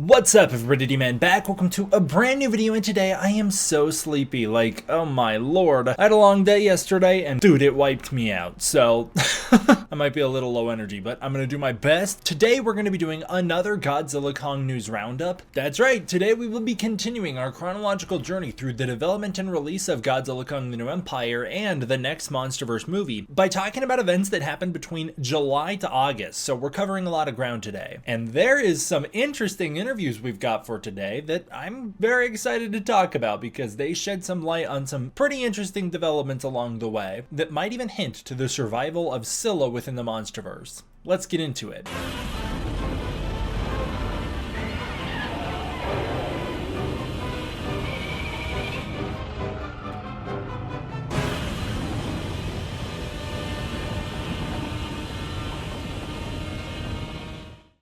What's up everybody, D-Man back. Welcome to a brand new video, and today I am so sleepy, like, oh my lord. I had a long day yesterday and dude, it wiped me out, so I might be a little low energy, but I'm gonna do my best. Today we're gonna be doing another Godzilla Kong news roundup. That's right, today we will be continuing our chronological journey through the development and release of Godzilla Kong: The New Empire and the next MonsterVerse movie by talking about events that happened between July to August, so we're covering a lot of ground today. And there is some interesting interviews we've got for today that I'm very excited to talk about because they shed some light on some pretty interesting developments along the way that might even hint to the survival of Scylla within the MonsterVerse. Let's get into it.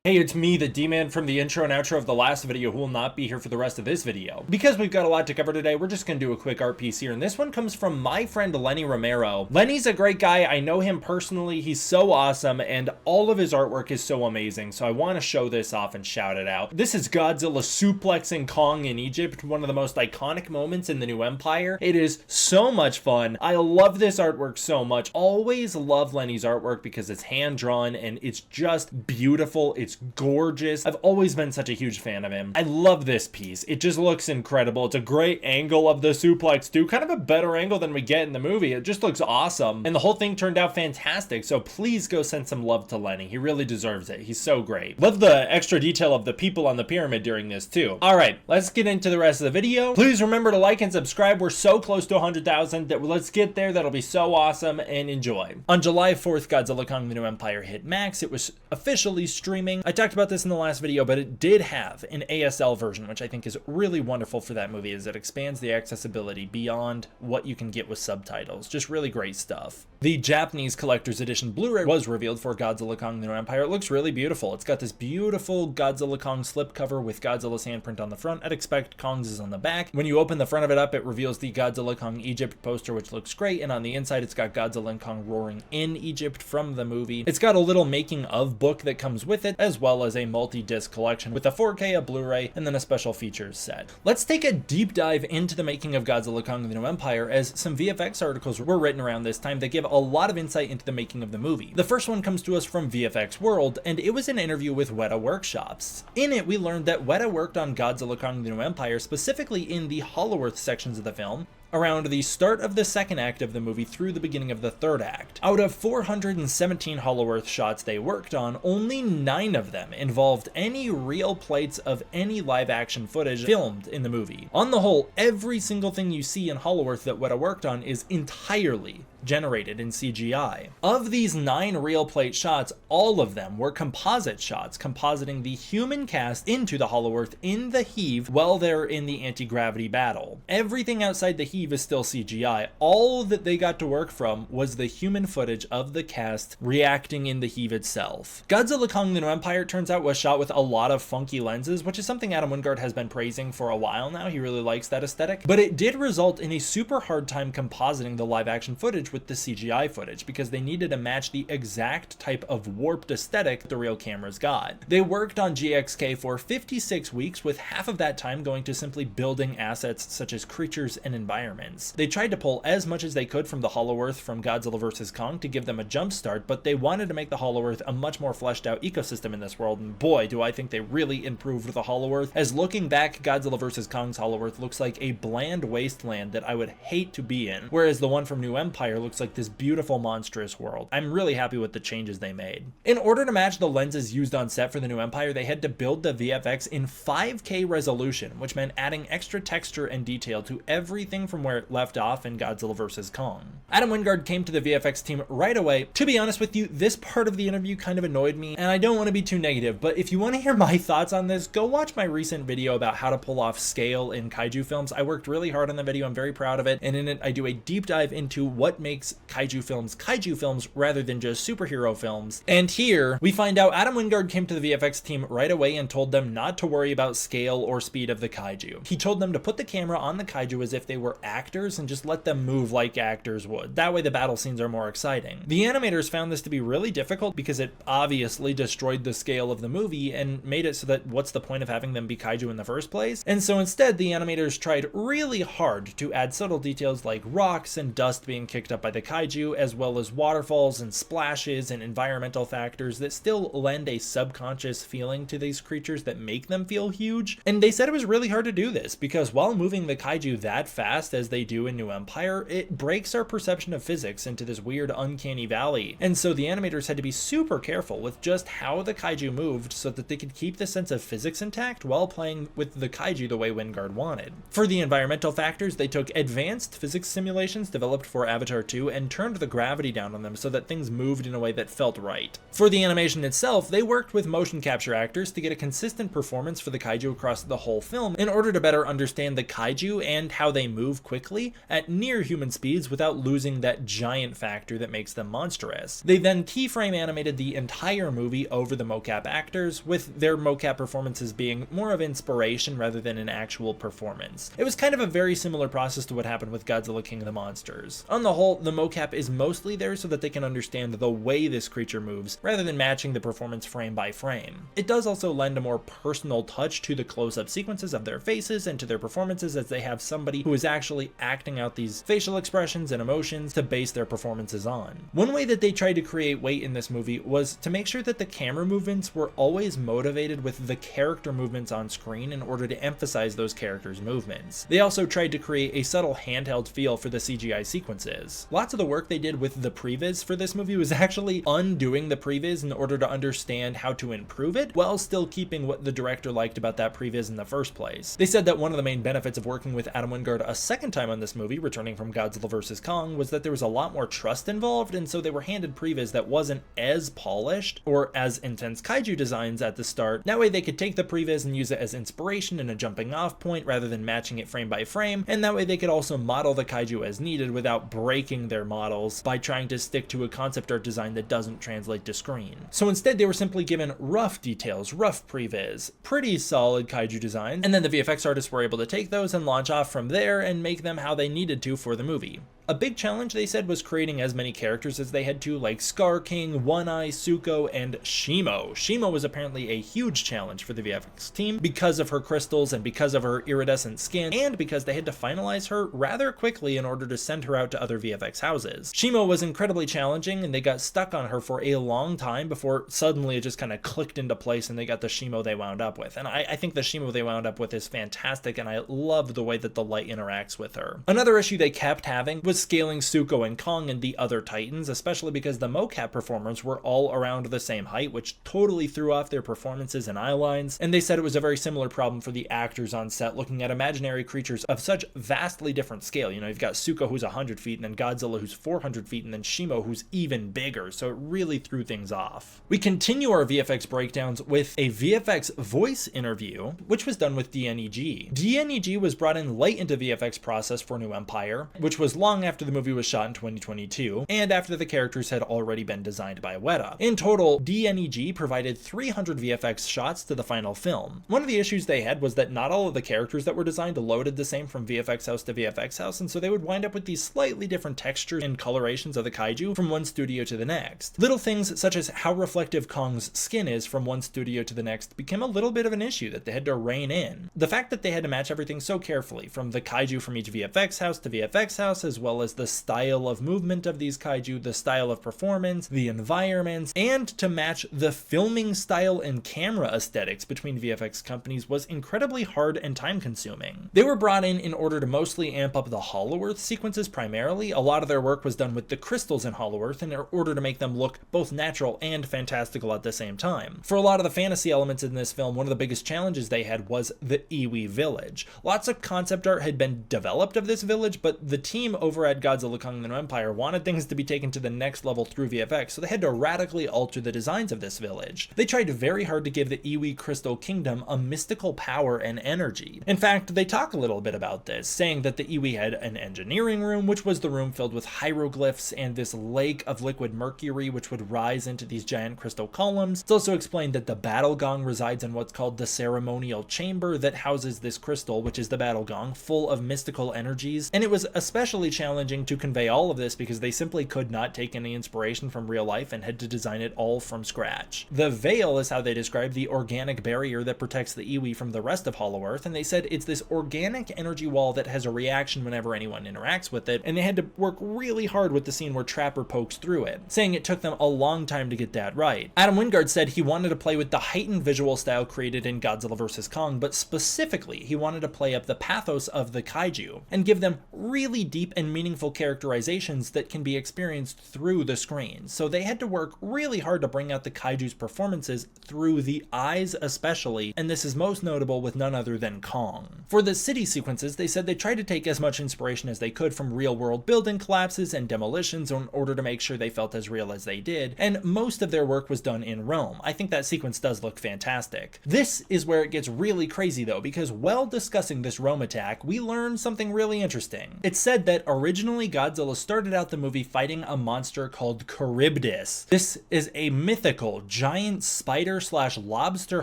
Hey, it's me, the D-Man from the intro and outro of the last video, who will not be here for the rest of this video. Because we've got a lot to cover today, we're just gonna do a quick art piece here, and this one comes from my friend Lenny Romero. Lenny's a great guy, I know him personally, he's so awesome, and all of his artwork is so amazing, so I want to show this off and shout it out. This is Godzilla suplexing Kong in Egypt, one of the most iconic moments in the New Empire. It is so much fun. I love this artwork so much. Always love Lenny's artwork because it's hand-drawn and it's just beautiful. It's gorgeous. I've always been such a huge fan of him. I love this piece. It just looks incredible. It's a great angle of the suplex too, kind of a better angle than we get in the movie. It just looks awesome, and the whole thing turned out fantastic, so please go send some love to Lenny. He really deserves it. He's so great. Love the extra detail of the people on the pyramid during this too. All right, let's get into the rest of the video. Please remember to like and subscribe. We're so close to 100,000 that let's get there. That'll be so awesome, and enjoy. On July 4th, Godzilla Kong: The New Empire hit Max. It was officially streaming. I talked about this in the last video, but it did have an ASL version, which I think is really wonderful for that movie, as it expands the accessibility beyond what you can get with subtitles. Just really great stuff. The Japanese collector's edition Blu-ray was revealed for Godzilla Kong: The New Empire. It looks really beautiful. It's got this beautiful Godzilla Kong slipcover with Godzilla's handprint on the front. I'd expect Kong's is on the back. When you open the front of it up, it reveals the Godzilla Kong Egypt poster, which looks great, and on the inside it's got Godzilla and Kong roaring in Egypt from the movie. It's got a little making of book that comes with it, as well as a multi-disc collection with a 4K, a Blu-ray, and then a special features set. Let's take a deep dive into the making of Godzilla Kong: The New Empire, as some VFX articles were written around this time that give a lot of insight into the making of the movie. The first one comes to us from VFX World, and it was an interview with Weta Workshops. In it, we learned that Weta worked on Godzilla Kong: The New Empire, specifically in the Hollow Earth sections of the film, around the start of the second act of the movie through the beginning of the third act. Out of 417 Hollow Earth shots they worked on, only 9 of them involved any real plates of any live action footage filmed in the movie. On the whole, every single thing you see in Hollow Earth that Weta worked on is entirely generated in CGI. Of these 9 real plate shots, all of them were composite shots, compositing the human cast into the Hollow Earth in the heave while they're in the anti-gravity battle. Everything outside the heave is still CGI. All that they got to work from was the human footage of the cast reacting in the heave itself. Godzilla Kong: The New Empire, turns out, was shot with a lot of funky lenses, which is something Adam Wingard has been praising for a while now. He really likes that aesthetic, but it did result in a super hard time compositing the live action footage with the CGI footage, because they needed to match the exact type of warped aesthetic the real cameras got. They worked on GXK for 56 weeks, with half of that time going to simply building assets such as creatures and environments. They tried to pull as much as they could from the Hollow Earth from Godzilla vs. Kong to give them a jump start, but they wanted to make the Hollow Earth a much more fleshed out ecosystem in this world, and boy, do I think they really improved the Hollow Earth, as looking back, Godzilla vs. Kong's Hollow Earth looks like a bland wasteland that I would hate to be in, whereas the one from New Empire looks like this beautiful monstrous world. I'm really happy with the changes they made. In order to match the lenses used on set for the New Empire, they had to build the VFX in 5K resolution, which meant adding extra texture and detail to everything from where it left off in Godzilla vs. Kong. Adam Wingard came to the VFX team right away. To be honest with you, this part of the interview kind of annoyed me, and I don't want to be too negative, but if you want to hear my thoughts on this, go watch my recent video about how to pull off scale in kaiju films. I worked really hard on the video, I'm very proud of it, and in it I do a deep dive into what makes makes kaiju films rather than just superhero films. And here we find out Adam Wingard came to the VFX team right away and told them not to worry about scale or speed of the kaiju. He told them to put the camera on the kaiju as if they were actors and just let them move like actors would. That way the battle scenes are more exciting. The animators found this to be really difficult because it obviously destroyed the scale of the movie and made it so that what's the point of having them be kaiju in the first place? And so instead the animators tried really hard to add subtle details like rocks and dust being kicked up by the kaiju, as well as waterfalls and splashes and environmental factors that still lend a subconscious feeling to these creatures that make them feel huge. And they said it was really hard to do this because while moving the kaiju that fast as they do in New Empire, it breaks our perception of physics into this weird uncanny valley. And so the animators had to be super careful with just how the kaiju moved so that they could keep the sense of physics intact while playing with the kaiju the way Wingard wanted. For the environmental factors, they took advanced physics simulations developed for Avatar 2 and turned the gravity down on them so that things moved in a way that felt right. For the animation itself, they worked with motion capture actors to get a consistent performance for the kaiju across the whole film in order to better understand the kaiju and how they move quickly at near human speeds without losing that giant factor that makes them monstrous. They then keyframe animated the entire movie over the mocap actors, with their mocap performances being more of inspiration rather than an actual performance. It was kind of a very similar process to what happened with Godzilla King of the Monsters. On the whole, the mocap is mostly there so that they can understand the way this creature moves rather than matching the performance frame by frame. It does also lend a more personal touch to the close-up sequences of their faces and to their performances, as they have somebody who is actually acting out these facial expressions and emotions to base their performances on. One way that they tried to create weight in this movie was to make sure that the camera movements were always motivated with the character movements on screen in order to emphasize those characters' movements. They also tried to create a subtle handheld feel for the CGI sequences. Lots of the work they did with the previs for this movie was actually undoing the previs in order to understand how to improve it while still keeping what the director liked about that previs in the first place. They said that one of the main benefits of working with Adam Wingard a second time on this movie, returning from Godzilla vs. Kong, was that there was a lot more trust involved, and so they were handed previs that wasn't as polished or as intense kaiju designs at the start. That way they could take the previs and use it as inspiration and a jumping off point rather than matching it frame by frame, and that way they could also model the kaiju as needed without breaking their models by trying to stick to a concept art design that doesn't translate to screen. So instead they were simply given rough details, rough previs, pretty solid kaiju designs, and then the VFX artists were able to take those and launch off from there and make them how they needed to for the movie. A big challenge, they said, was creating as many characters as they had to, like Scar King, One Eye, Suko, and Shimo. Shimo was apparently a huge challenge for the VFX team because of her crystals and because of her iridescent skin, and because they had to finalize her rather quickly in order to send her out to other VFX houses. Shimo was incredibly challenging, and they got stuck on her for a long time before suddenly it just kind of clicked into place and they got the Shimo they wound up with. And I think the Shimo they wound up with is fantastic, and I love the way that the light interacts with her. Another issue they kept having was scaling Suko and Kong and the other Titans, especially because the mocap performers were all around the same height, which totally threw off their performances and eye lines, and they said it was a very similar problem for the actors on set looking at imaginary creatures of such vastly different scale. You know, you've got Suko who's 100 feet, and then Godzilla who's 400 feet, and then Shimo who's even bigger, so it really threw things off. We continue our VFX breakdowns with a VFX voice interview, which was done with DNEG. DNEG was brought in late into VFX process for New Empire, which was long after the movie was shot in 2022, and after the characters had already been designed by Weta. In total, DNEG provided 300 VFX shots to the final film. One of the issues they had was that not all of the characters that were designed loaded the same from VFX house to VFX house, and so they would wind up with these slightly different textures and colorations of the kaiju from one studio to the next. Little things such as how reflective Kong's skin is from one studio to the next became a little bit of an issue that they had to rein in. The fact that they had to match everything so carefully, from the kaiju from each VFX house to VFX house, as well as the style of movement of these kaiju, the style of performance, the environments, and to match the filming style and camera aesthetics between VFX companies was incredibly hard and time consuming. They were brought in order to mostly amp up the Hollow Earth sequences primarily. A lot of their work was done with the crystals in Hollow Earth in order to make them look both natural and fantastical at the same time. For a lot of the fantasy elements in this film, one of the biggest challenges they had was the Iwi village. Lots of concept art had been developed of this village, but the team over whoever had Godzilla Kong the New Empire wanted things to be taken to the next level through VFX, so they had to radically alter the designs of this village. They tried very hard to give the Iwi Crystal Kingdom a mystical power and energy. In fact, they talk a little bit about this, saying that the Iwi had an engineering room, which was the room filled with hieroglyphs and this lake of liquid mercury, which would rise into these giant crystal columns. It's also explained that the battle gong resides in what's called the ceremonial chamber that houses this crystal, which is the battle gong, full of mystical energies. And it was especially challenging to convey all of this because they simply could not take any inspiration from real life and had to design it all from scratch. The veil is how they describe the organic barrier that protects the Iwi from the rest of Hollow Earth, and they said it's this organic energy wall that has a reaction whenever anyone interacts with it, and they had to work really hard with the scene where Trapper pokes through it, saying it took them a long time to get that right. Adam Wingard said he wanted to play with the heightened visual style created in Godzilla vs. Kong, but specifically he wanted to play up the pathos of the kaiju and give them really deep and meaningful characterizations that can be experienced through the screen. So they had to work really hard to bring out the kaiju's performances through the eyes especially, and this is most notable with none other than Kong. For the city sequences, they said they tried to take as much inspiration as they could from real-world building collapses and demolitions in order to make sure they felt as real as they did, and most of their work was done in Rome. I think that sequence does look fantastic. This is where it gets really crazy though, because while discussing this Rome attack, we learned something really interesting. It's said that originally Godzilla started out the movie fighting a monster called Charybdis. This is a mythical giant spider/lobster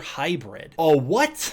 hybrid. Oh, what?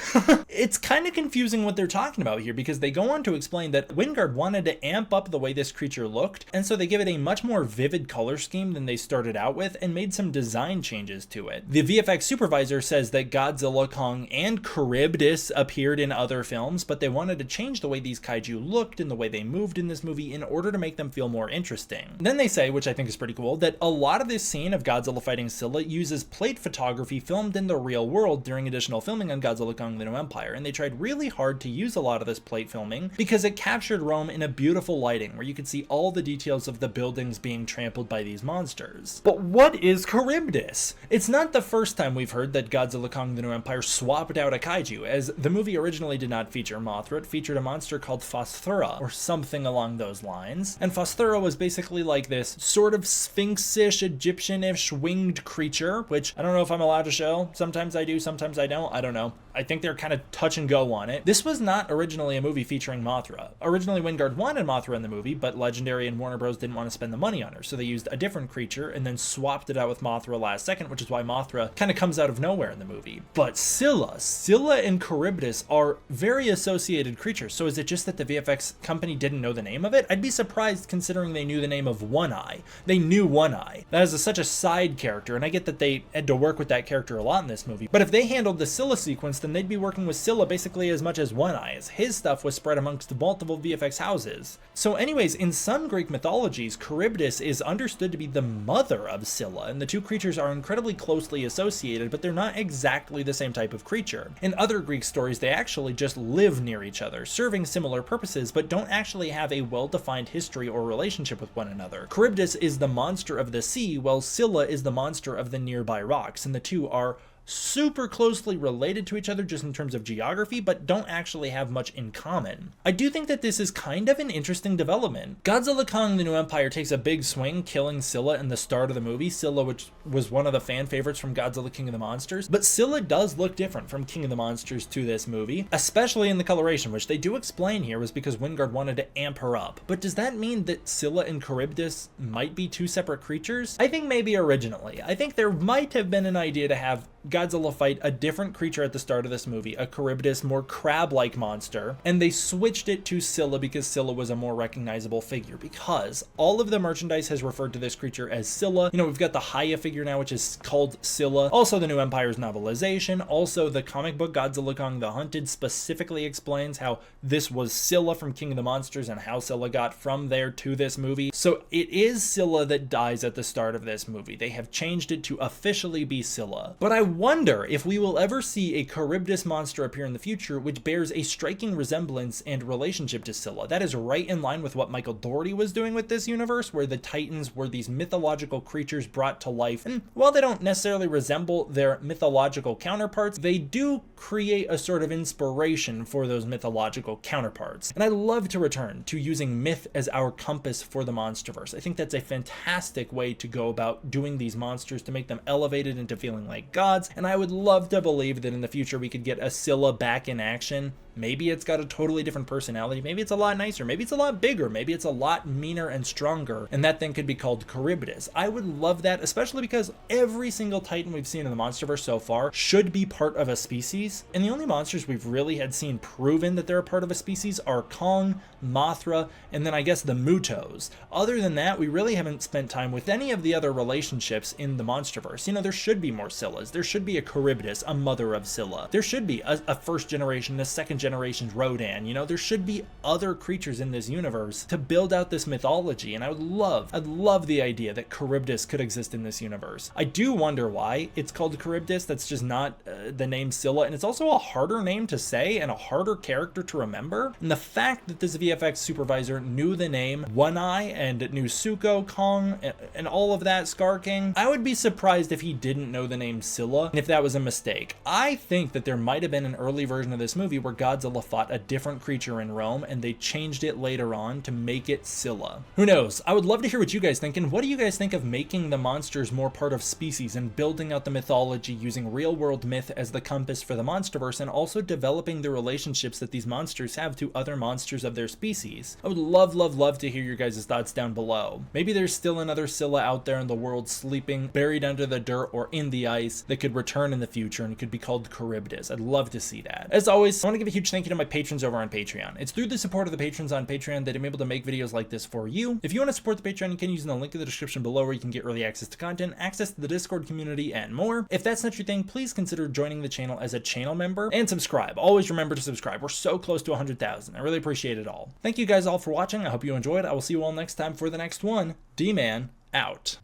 It's kind of confusing what they're talking about here, because they go on to explain that Wingard wanted to amp up the way this creature looked, and so they give it a much more vivid color scheme than they started out with and made some design changes to it. The VFX supervisor says that Godzilla, Kong, and Charybdis appeared in other films, but they wanted to change the way these kaiju looked and the way they moved in this movie in order to make them feel more interesting. Then they say, which I think is pretty cool, that a lot of this scene of Godzilla fighting Scylla uses plate photography filmed in the real world during additional filming on Godzilla Kong the New Empire, and they tried really hard to use a lot of this plate filming because it captured Rome in a beautiful lighting where you could see all the details of the buildings being trampled by these monsters. But what is Charybdis? It's not the first time we've heard that Godzilla Kong the New Empire swapped out a kaiju, as the movie originally did not feature Mothra. It featured a monster called Phosphura, or something along those lines, and Phosphura was basically like this sort of sphinx-ish, Egyptian-ish winged creature, which I don't know if I'm allowed to show. Sometimes I do, sometimes I don't. I don't know. I think they're kind of touch and go on it. This was not originally a movie featuring Mothra. Originally, Wingard wanted Mothra in the movie, but Legendary and Warner Bros. Didn't want to spend the money on her, so they used a different creature and then swapped it out with Mothra last second, which is why Mothra kind of comes out of nowhere in the movie. But Scylla and Charybdis are very associated creatures, so is it just that the VFX company didn't know the name of it? I'd be surprised considering they knew the name of One Eye. They knew One Eye. That is such a side character, and I get that they had to work with that character a lot in this movie, but if they handled the Scylla sequence, then they'd be working with Scylla basically as much as One Eye, as his stuff was spread amongst multiple VFX houses. So anyways, in some Greek mythologies, Charybdis is understood to be the mother of Scylla, and the two creatures are incredibly closely associated, but they're not exactly the same type of creature. In other Greek stories, they actually just live near each other, serving similar purposes, but don't actually have a well-defined history or relationship with one another. Charybdis is the monster of the sea, while Scylla is the monster of the nearby rocks, and the two are super closely related to each other just in terms of geography, but don't actually have much in common. I do think that this is kind of an interesting development. Godzilla Kong the New Empire takes a big swing, killing Scylla in the start of the movie. Scylla, which was one of the fan favorites from Godzilla King of the Monsters, but Scylla does look different from King of the Monsters to this movie, especially in the coloration, which they do explain here was because Wingard wanted to amp her up. But does that mean that Scylla and Charybdis might be two separate creatures? I think maybe originally. I think there might have been an idea to have Godzilla fight a different creature at the start of this movie, a Charybdis, more crab-like monster, and they switched it to Scylla because Scylla was a more recognizable figure, because all of the merchandise has referred to this creature as Scylla. You know, we've got the Haya figure now, which is called Scylla. Also, the New Empire's novelization. Also, the comic book Godzilla Kong the Hunted specifically explains how this was Scylla from King of the Monsters and how Scylla got from there to this movie. So it is Scylla that dies at the start of this movie. They have changed it to officially be Scylla. But I wonder if we will ever see a Charybdis monster appear in the future which bears a striking resemblance and relationship to Scylla. That is right in line with what Michael Dougherty was doing with this universe, where the Titans were these mythological creatures brought to life. And while they don't necessarily resemble their mythological counterparts, they do create a sort of inspiration for those mythological counterparts. And I love to return to using myth as our compass for the MonsterVerse. I think that's a fantastic way to go about doing these monsters, to make them elevated into feeling like gods. And I would love to believe that in the future we could get a Scylla back in action. Maybe it's got a totally different personality. Maybe it's a lot nicer. Maybe it's a lot bigger. Maybe it's a lot meaner and stronger. And that thing could be called Charybdis. I would love that, especially because every single Titan we've seen in the MonsterVerse so far should be part of a species. And the only monsters we've really had seen proven that they're a part of a species are Kong, Mothra, and then I guess the Mutos. Other than that, we really haven't spent time with any of the other relationships in the MonsterVerse. You know, there should be more Scyllas. There should be a Charybdis, a mother of Scylla. There should be a first generation, a second generation Rodan. You know, there should be other creatures in this universe to build out this mythology. And I'd love the idea that Charybdis could exist in this universe. I do wonder why it's called Charybdis. That's just not the name Scylla. And it's also a harder name to say and a harder character to remember. And the fact that this VFX supervisor knew the name One Eye and knew Zuko, Kong, and all of that, Scar King, I would be surprised if he didn't know the name Scylla and if that was a mistake. I think that there might have been an early version of this movie where Godzilla fought a different creature in Rome and they changed it later on to make it Scylla. Who knows? I would love to hear what you guys think, and what do you guys think of making the monsters more part of species and building out the mythology using real world myth as the compass for the MonsterVerse, and also developing the relationships that these monsters have to other monsters of their species? I would love to hear your guys' thoughts down below. Maybe there's still another Scylla out there in the world sleeping, buried under the dirt or in the ice, that could return in the future and could be called Charybdis. I'd love to see that. As always, I want to give a huge thank you to my patrons over on Patreon. It's through the support of the patrons on Patreon that I'm able to make videos like this for you. If you want to support the Patreon, you can use the link in the description below, where you can get early access to content, access to the Discord community, and more. If that's not your thing, please consider joining the channel as a channel member and subscribe. Always remember to subscribe. We're so close to 100,000. I really appreciate it all. Thank you guys all for watching. I hope you enjoyed. I will see you all next time for the next one. D-Man out.